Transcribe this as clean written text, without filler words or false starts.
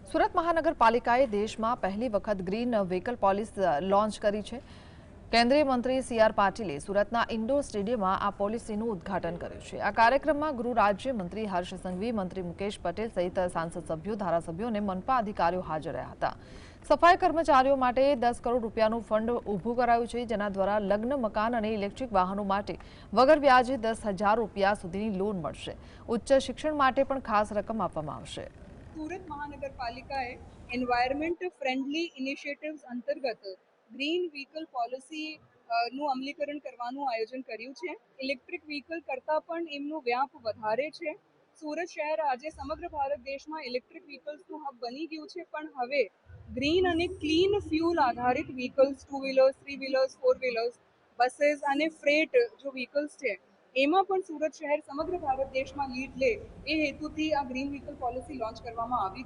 સુરત મહાનગરપાલિકાએ દેશમાં પહેલી વખત ગ્રીન વ્હીકલ પોલિસી લોન્ચ કરી છે। કેન્દ્રીય મંત્રી સી.આર. પાટીલે સુરતના ઇન્ડોર સ્ટેડિયમમાં આ પોલિસીનું ઉદ્ઘાટન કર્યું છે। આ કાર્યક્રમમાં ગૃહ રાજ્યમંત્રી હર્ષ સંઘવી, મંત્રી મુકેશ પટેલ સહિત સાંસદ સભ્યો, ધારાસભ્યો અને મનપા અધિકારીઓ હાજર રહ્યા હતા। સફાઈ કર્મચારીઓ માટે 10 કરોડ રૂપિયાનું ફંડ ઊભું કરાયું છે, જેના દ્વારા લગ્ન, મકાન અને ઇલેક્ટ્રિક વાહનો માટે વગર વ્યાજે 10,000 રૂપિયા સુધીની લોન મળશે। ઉચ્ચ શિક્ષણ માટે પણ ખાસ રકમ આપવામાં આવશે। सूरत महानगरपालिकाए एनवायरमेंट फ्रेंडली इनिशिएटिव्स अंतर्गत ग्रीन व्हीकल पॉलिसी નું અમલીકરણ કરવાનું આયોજન કર્યું છે। ઇલેક્ટ્રિક વ્હીકલ કરતાં પણ એમનો વ્યાપ વધારે છે। સુરત શહેર આજે સમગ્ર ભારત દેશમાં ઇલેક્ટ્રિક વ્હીકલ્સનું હબ બની ગયું છે, પણ હવે ગ્રીન અને ક્લીન ફ્યુલ આધારિત વ્હીકલ્સ, 2 વ્હીલર્સ, 3 વ્હીલર્સ, 4 વ્હીલર્સ, બसेस અને ફ્રેટ જો વ્હીકલ્સ છે એમાં પણ સુરત શહેર સમગ્ર ભારત દેશમાં લીડ લે એ હેતુથી આ ગ્રીન વ્હીકલ પોલિસી લોન્ચ કરવામાં આવી છે।